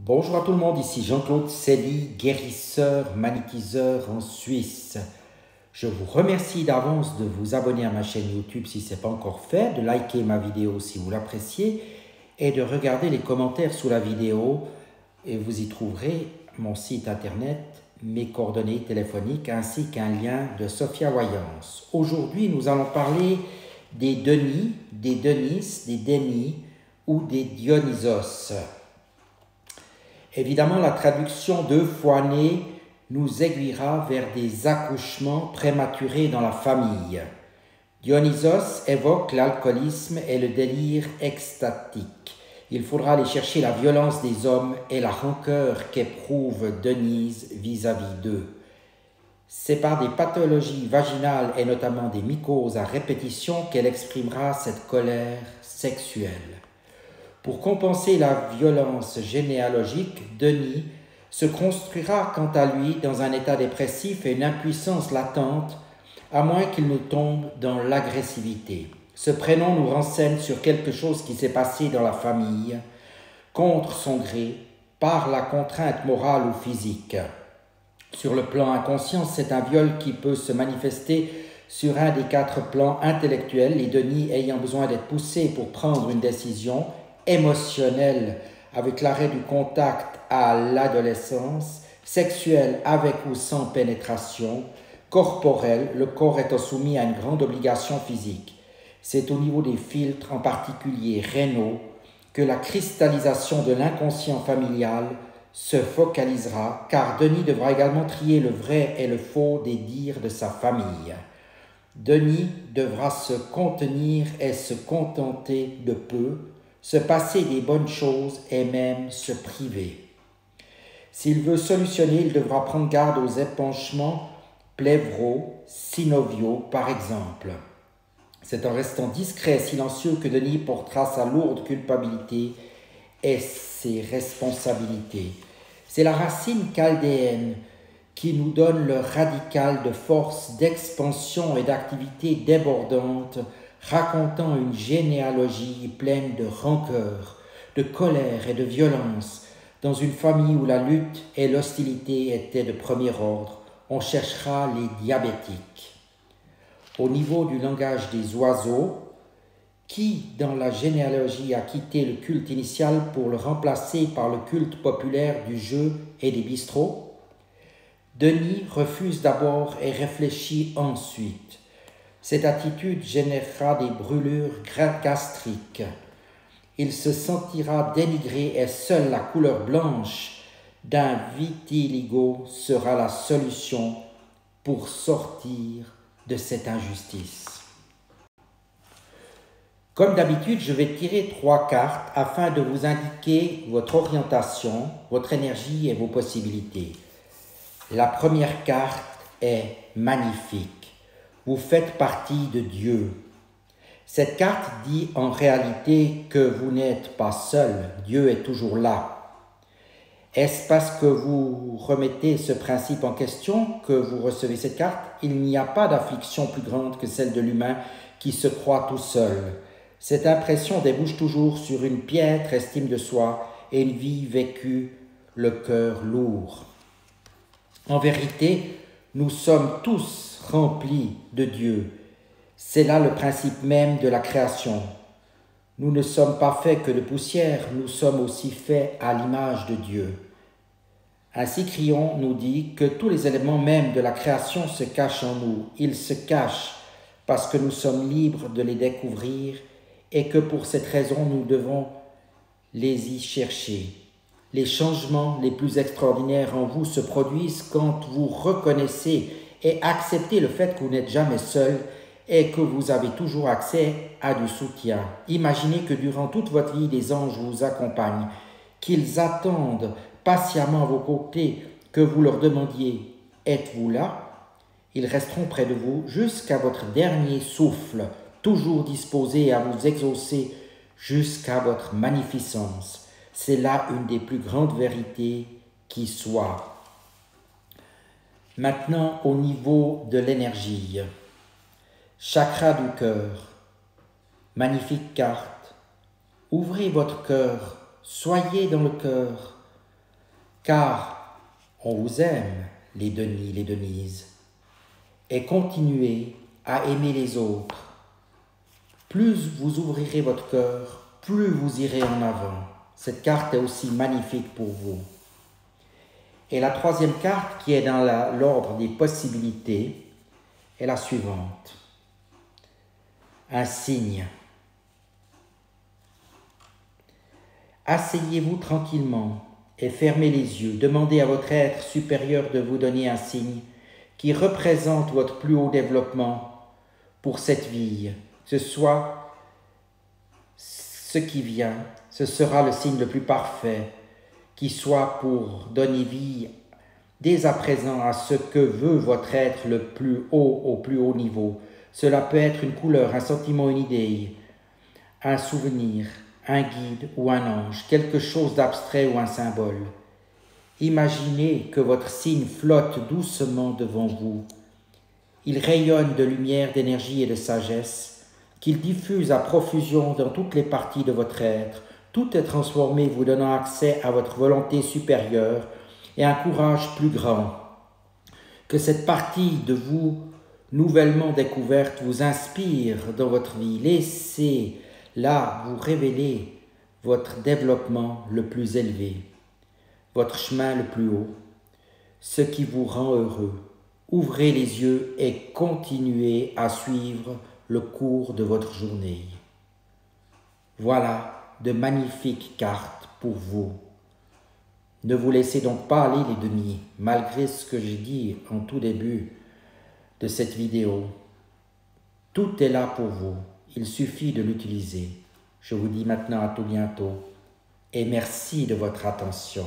Bonjour à tout le monde, ici Jean-Claude Célie, guérisseur, magnétiseur en Suisse. Je vous remercie d'avance de vous abonner à ma chaîne YouTube si ce n'est pas encore fait, de liker ma vidéo si vous l'appréciez et de regarder les commentaires sous la vidéo et vous y trouverez mon site internet, mes coordonnées téléphoniques ainsi qu'un lien de Sophia Voyance. Aujourd'hui, nous allons parler des Denis, des Denis, des Denis ou des Dionysos. Évidemment, la traduction deux fois né nous aiguillera vers des accouchements prématurés dans la famille. Dionysos évoque l'alcoolisme et le délire extatique. Il faudra aller chercher la violence des hommes et la rancœur qu'éprouve Denise vis-à-vis d'eux. C'est par des pathologies vaginales et notamment des mycoses à répétition qu'elle exprimera cette colère sexuelle. Pour compenser la violence généalogique, Denis se construira quant à lui dans un état dépressif et une impuissance latente, à moins qu'il ne tombe dans l'agressivité. Ce prénom nous renseigne sur quelque chose qui s'est passé dans la famille, contre son gré, par la contrainte morale ou physique. Sur le plan inconscient, c'est un viol qui peut se manifester sur un des quatre plans intellectuels, les Denis ayant besoin d'être poussés pour prendre une décision émotionnelle avec l'arrêt du contact à l'adolescence, sexuelle avec ou sans pénétration, corporelle, le corps étant soumis à une grande obligation physique. C'est au niveau des filtres, en particulier rénaux, que la cristallisation de l'inconscient familial se focalisera, car Denis devra également trier le vrai et le faux des dires de sa famille. Denis devra se contenir et se contenter de peu, se passer des bonnes choses et même se priver. S'il veut solutionner, il devra prendre garde aux épanchements pleuvraux, synoviaux par exemple. C'est en restant discret et silencieux que Denis portera sa lourde culpabilité et ses responsabilités. C'est la racine chaldéenne qui nous donne le radical de force, d'expansion et d'activité débordante, racontant une généalogie pleine de rancœur, de colère et de violence. Dans une famille où la lutte et l'hostilité étaient de premier ordre, on cherchera les diabétiques. Au niveau du langage des oiseaux, qui dans la généalogie a quitté le culte initial pour le remplacer par le culte populaire du jeu et des bistrots? Denis refuse d'abord et réfléchit ensuite. Cette attitude générera des brûlures gastriques. Il se sentira dénigré et seule la couleur blanche d'un vitiligo sera la solution pour sortir de cette injustice. Comme d'habitude, je vais tirer 3 cartes afin de vous indiquer votre orientation, votre énergie et vos possibilités. La première carte est magnifique. Vous faites partie de Dieu. Cette carte dit en réalité que vous n'êtes pas seul. Dieu est toujours là. Est-ce parce que vous remettez ce principe en question que vous recevez cette carte? Il n'y a pas d'affliction plus grande que celle de l'humain qui se croit tout seul. Cette impression débouche toujours sur une piètre estime de soi et une vie vécue, le cœur lourd. En vérité, nous sommes tous remplis de Dieu. C'est là le principe même de la création. Nous ne sommes pas faits que de poussière, nous sommes aussi faits à l'image de Dieu. Ainsi Crillon nous dit que tous les éléments même de la création se cachent en nous. Ils se cachent parce que nous sommes libres de les découvrir et que pour cette raison nous devons les y chercher. Les changements les plus extraordinaires en vous se produisent quand vous reconnaissez et acceptez le fait que vous n'êtes jamais seul et que vous avez toujours accès à du soutien. Imaginez que durant toute votre vie, des anges vous accompagnent, qu'ils attendent patiemment à vos côtés que vous leur demandiez « Êtes-vous là ?» Ils resteront près de vous jusqu'à votre dernier souffle, toujours disposés à vous exaucer jusqu'à votre magnificence. C'est là une des plus grandes vérités qui soit. Maintenant, au niveau de l'énergie. Chakra du cœur. Magnifique carte. Ouvrez votre cœur. Soyez dans le cœur. car on vous aime, les Denis, les Denises, et continuez à aimer les autres. Plus vous ouvrirez votre cœur, plus vous irez en avant. Cette carte est aussi magnifique pour vous. Et la troisième carte, qui est dans l'ordre des possibilités, est la suivante. Un signe. Asseyez-vous tranquillement et fermez les yeux. Demandez à votre être supérieur de vous donner un signe qui représente votre plus haut développement pour cette vie. Que ce soit ce qui vient, ce sera le signe le plus parfait, qui soit pour donner vie dès à présent à ce que veut votre être le plus haut, au plus haut niveau. Cela peut être une couleur, un sentiment, une idée, un souvenir, un guide ou un ange, quelque chose d'abstrait ou un symbole. Imaginez que votre signe flotte doucement devant vous. Il rayonne de lumière, d'énergie et de sagesse, qu'il diffuse à profusion dans toutes les parties de votre être. Tout est transformé, vous donnant accès à votre volonté supérieure et un courage plus grand. Que cette partie de vous, nouvellement découverte, vous inspire dans votre vie. Laissez-la vous révéler votre développement le plus élevé, votre chemin le plus haut, ce qui vous rend heureux. Ouvrez les yeux et continuez à suivre le cours de votre journée. Voilà de magnifiques cartes pour vous. Ne vous laissez donc pas aller, les Denis, malgré ce que j'ai dit en tout début de cette vidéo. Tout est là pour vous, il suffit de l'utiliser. Je vous dis maintenant à tout bientôt et merci de votre attention.